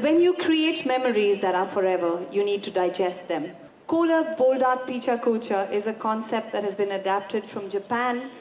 When you create memories that are forever, you need to digest them. Kohler, Boldart, Pecha, Kucha is a concept that has been adapted from Japan.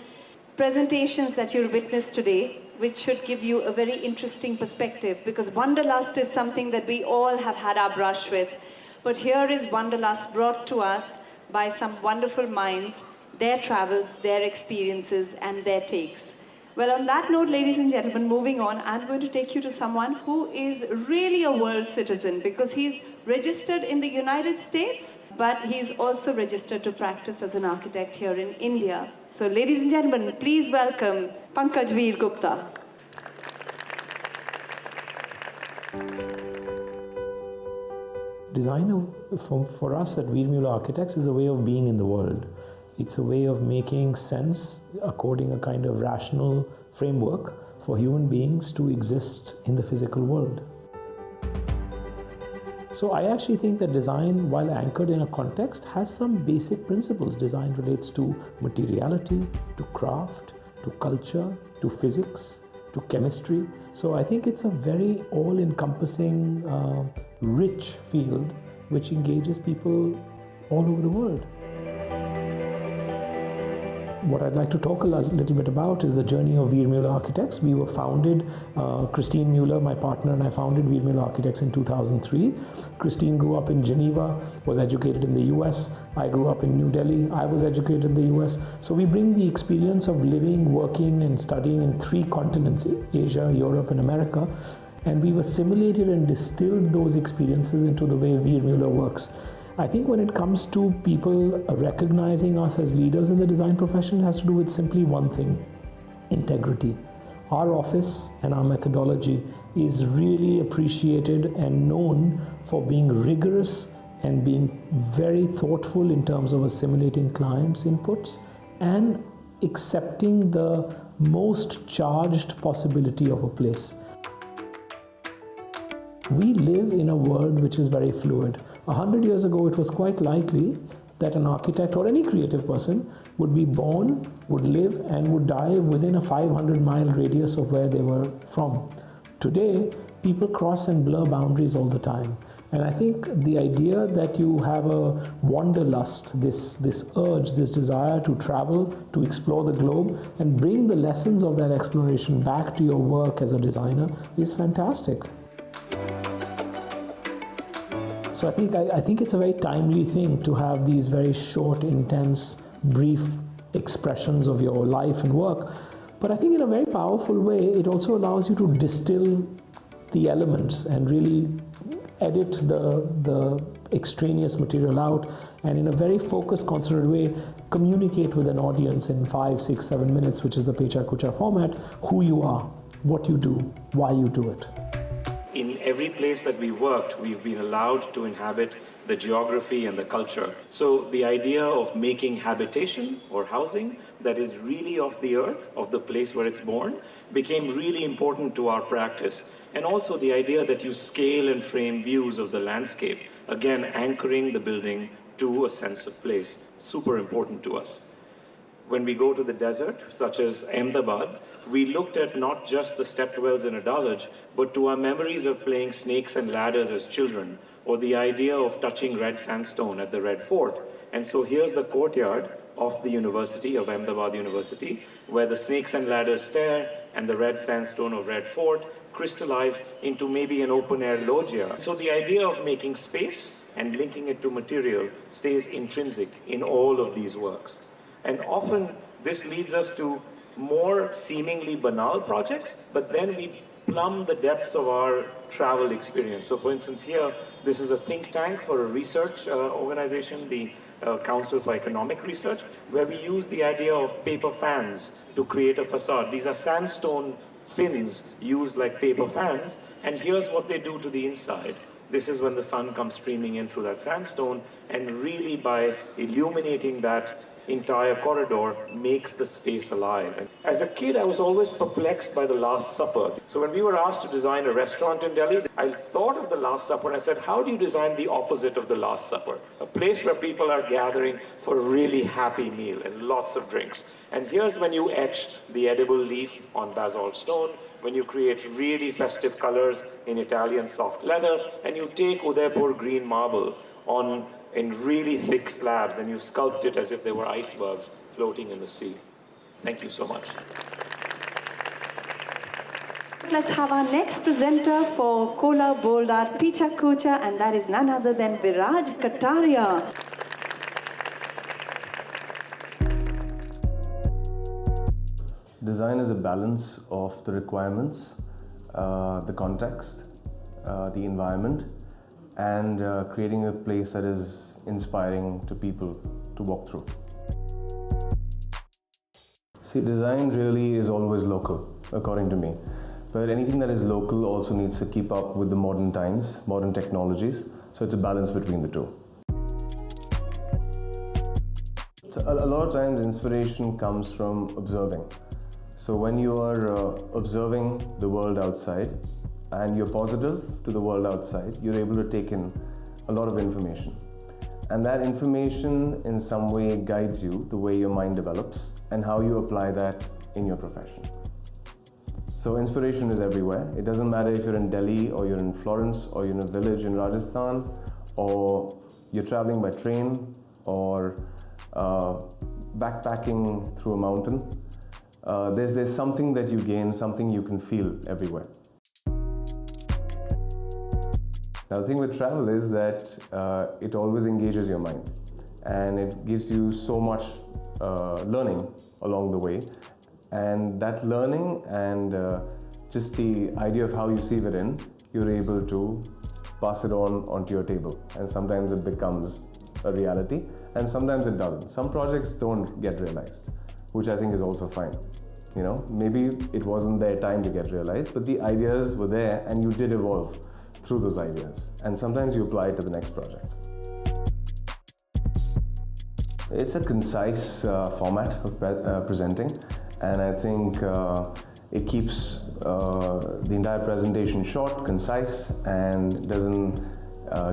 Presentations that you'll witness today, which should give you a very interesting perspective, because wanderlust is something that we all have had our brush with. But here is wanderlust brought to us by some wonderful minds, their travels, their experiences, and their takes. Well, on that note, ladies and gentlemen, moving on, I'm going to take you to someone who is really a world citizen, because he's registered in the United States, but he's also registered to practice as an architect here in India. So, ladies and gentlemen, please welcome Pankaj Veer Gupta. Design for us at Veer Mueller Architects is a way of being in the world. It's a way of making sense according a kind of rational framework for human beings to exist in the physical world. So I actually think that design, while anchored in a context, has some basic principles. Design relates to materiality, to craft, to culture, to physics, to chemistry. So I think it's a very all-encompassing, rich field which engages people all over the world. What I'd like to talk a little bit about is the journey of Veer Mueller Architects. We were founded, Christine Mueller, my partner, and I founded Veer Mueller Architects in 2003. Christine grew up in Geneva, was educated in the US. I grew up in New Delhi. I was educated in the US. So we bring the experience of living, working, and studying in 3 continents, Asia, Europe, and America. And we've assimilated and distilled those experiences into the way Veer Mueller works. I think when it comes to people recognizing us as leaders in the design profession, it has to do with simply one thing: integrity. Our office and our methodology is really appreciated and known for being rigorous and being very thoughtful in terms of assimilating clients' inputs and accepting the most charged possibility of a place. We live in a world which is very fluid. 100 years ago, it was quite likely that an architect or any creative person would be born, would live, and would die within a 500-mile radius of where they were from. Today, people cross and blur boundaries all the time. And I think the idea that you have a wanderlust, this urge, this desire to travel, to explore the globe, and bring the lessons of that exploration back to your work as a designer is fantastic. So I think it's a very timely thing to have these very short, intense, brief expressions of your life and work. But I think in a very powerful way, it also allows you to distill the elements and really edit the extraneous material out, and in a very focused, concentrated way, communicate with an audience in 5, 6, 7 minutes, which is the Pecha Kucha format, who you are, what you do, why you do it. In every place that we worked, we've been allowed to inhabit the geography and the culture. So the idea of making habitation or housing that is really of the earth, of the place where it's born, became really important to our practice. And also the idea that you scale and frame views of the landscape, again anchoring the building to a sense of place, super important to us. When we go to the desert, such as Ahmedabad, we looked at not just the stepped wells in Adalaj, but to our memories of playing snakes and ladders as children, or the idea of touching red sandstone at the Red Fort. And so here's the courtyard of the university, of Ahmedabad University, where the snakes and ladders stare and the red sandstone of Red Fort crystallize into maybe an open-air loggia. So the idea of making space and linking it to material stays intrinsic in all of these works. And often this leads us to more seemingly banal projects, but then we plumb the depths of our travel experience. So for instance here, this is a think tank for a research organization, the Council for Economic Research, where we use the idea of paper fans to create a facade. These are sandstone fins used like paper fans, and here's what they do to the inside. This is when the sun comes streaming in through that sandstone, and really by illuminating that entire corridor makes the space alive. As a kid, I was always perplexed by the Last Supper. So when we were asked to design a restaurant in Delhi, I thought of the Last Supper and I said, how do you design the opposite of the Last Supper? A place where people are gathering for a really happy meal and lots of drinks. And here's when you etch the edible leaf on basalt stone, when you create really festive colors in Italian soft leather, and you take Udaipur green marble in really thick slabs and you sculpt it as if they were icebergs floating in the sea. Thank you so much. Let's have our next presenter for Kohler Bold Art Pecha Kucha, and that is none other than Viraj Kataria. Design is a balance of the requirements, the context, the environment, and creating a place that is inspiring to people to walk through. See, design really is always local, according to me. But anything that is local also needs to keep up with the modern times, modern technologies, so it's a balance between the two. So a lot of times inspiration comes from observing. So when you are observing the world outside and you're positive to the world outside, you're able to take in a lot of information. And that information in some way guides you the way your mind develops and how you apply that in your profession. So inspiration is everywhere. It doesn't matter if you're in Delhi or you're in Florence or you're in a village in Rajasthan or you're traveling by train or backpacking through a mountain. There's something that you gain, something you can feel everywhere. Now the thing with travel is that it always engages your mind and it gives you so much learning along the way. And that learning and just the idea of how you see it in, you're able to pass it onto your table. And sometimes it becomes a reality and sometimes it doesn't. Some projects don't get realized, which I think is also fine. You know, maybe it wasn't their time to get realized, but the ideas were there and you did evolve through those ideas. And sometimes you apply it to the next project. It's a concise format of presenting. And I think it keeps the entire presentation short, concise, and doesn't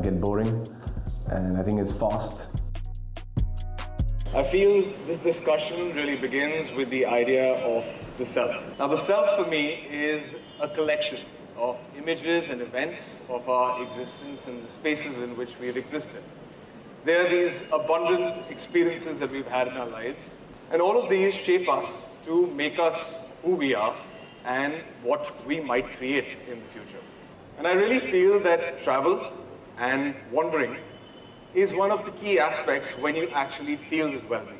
get boring. And I think it's fast. I feel this discussion really begins with the idea of the self. Now, the self for me is a collection of images and events of our existence and the spaces in which we've existed. There are these abundant experiences that we've had in our lives, and all of these shape us to make us who we are and what we might create in the future. And I really feel that travel and wandering is one of the key aspects when you actually feel this well-being.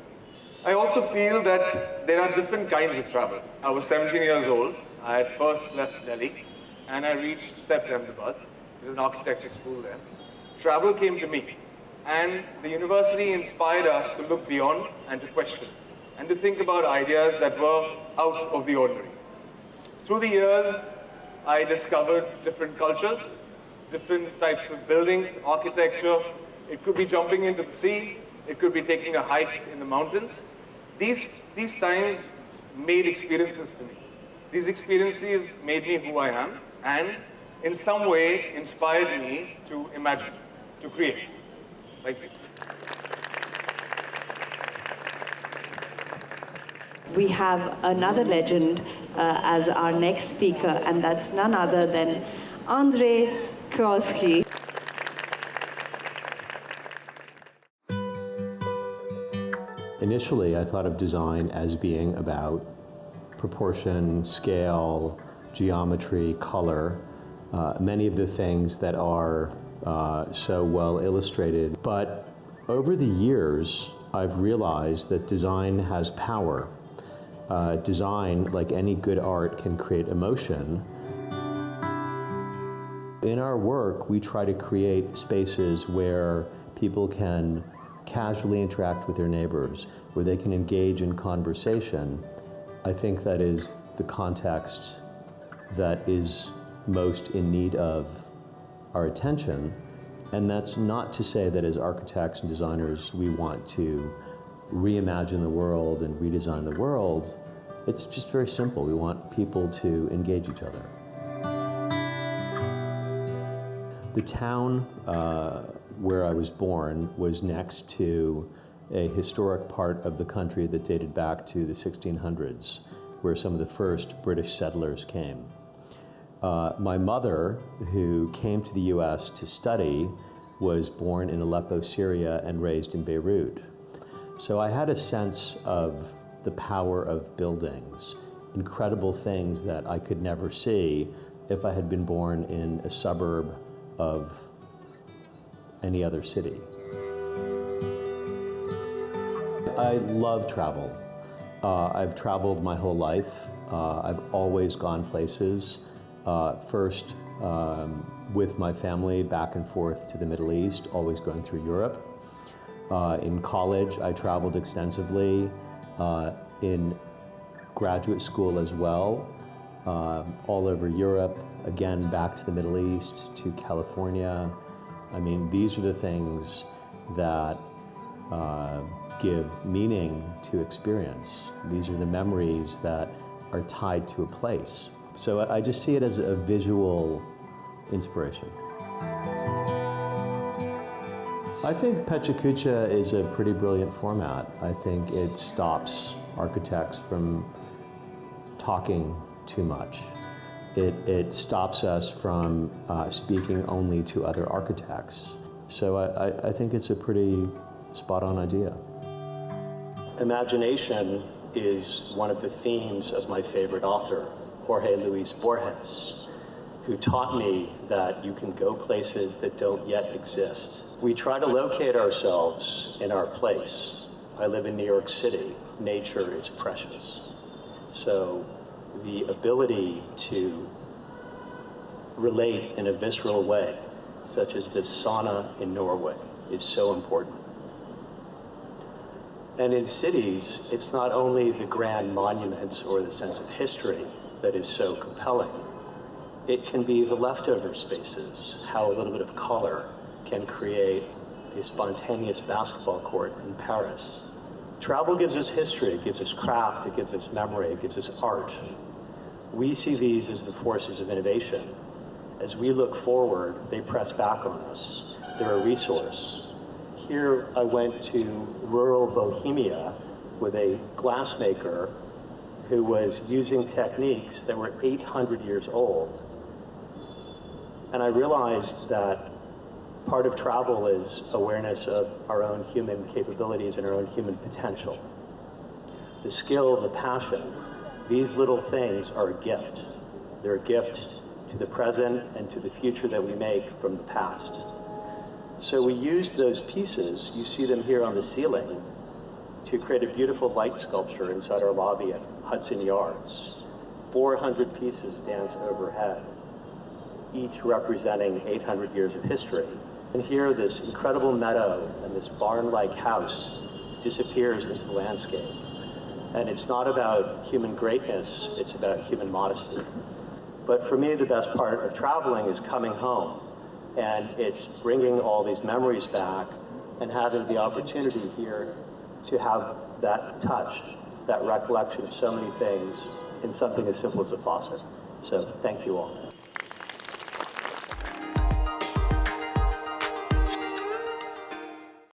I also feel that there are different kinds of travel. I was 17 years old. I had first left Delhi and I reached Ahmedabad. There's an architecture school there. Travel came to me and the university inspired us to look beyond and to question and to think about ideas that were out of the ordinary. Through the years, I discovered different cultures, different types of buildings, architecture. It could be jumping into the sea, it could be taking a hike in the mountains. These times made experiences for me. These experiences made me who I am and in some way inspired me to imagine, to create. Thank you. We have another legend as our next speaker, and that's none other than Andrzej Kowalski. Initially, I thought of design as being about proportion, scale, geometry, color, many of the things that are so well illustrated. But over the years, I've realized that design has power. Design, like any good art, can create emotion. In our work, we try to create spaces where people can casually interact with their neighbors, where they can engage in conversation. I think that is the context that is most in need of our attention. And that's not to say that as architects and designers, we want to reimagine the world and redesign the world. It's just very simple. We want people to engage each other. The town where I was born was next to a historic part of the country that dated back to the 1600s, where some of the first British settlers came. My mother, who came to the US to study, was born in Aleppo, Syria, and raised in Beirut. So I had a sense of the power of buildings, incredible things that I could never see if I had been born in a suburb of any other city. I love travel. I've traveled my whole life. I've always gone places. First with my family back and forth to the Middle East, always going through Europe. In college, I traveled extensively. In graduate school as well, all over Europe, again back to the Middle East, to California. I mean, these are the things that give meaning to experience. These are the memories that are tied to a place. So I just see it as a visual inspiration. I think Pecha Kucha is a pretty brilliant format. I think it stops architects from talking too much. It stops us from speaking only to other architects. So I think it's a pretty spot-on idea. Imagination is one of the themes of my favorite author, Jorge Luis Borges, who taught me that you can go places that don't yet exist. We try to locate ourselves in our place. I live in New York City. Nature is precious. So the ability to relate in a visceral way, such as this sauna in Norway, is so important. And in cities, it's not only the grand monuments or the sense of history that is so compelling. It can be the leftover spaces, how a little bit of color can create a spontaneous basketball court in Paris. Travel gives us history, it gives us craft, it gives us memory, it gives us art. We see these as the forces of innovation. As we look forward, they press back on us. They're a resource. Here I went to rural Bohemia with a glassmaker who was using techniques that were 800 years old. And I realized that part of travel is awareness of our own human capabilities and our own human potential. The skill, the passion, these little things are a gift. They're a gift to the present and to the future that we make from the past. So we use those pieces, you see them here on the ceiling, to create a beautiful light sculpture inside our lobby at Hudson Yards. 400 pieces dance overhead, each representing 800 years of history. And here, this incredible meadow and this barn-like house disappears into the landscape. And it's not about human greatness, it's about human modesty. But for me, the best part of traveling is coming home. And it's bringing all these memories back and having the opportunity here to have that touch, that recollection of so many things in something as simple as a faucet. So thank you all.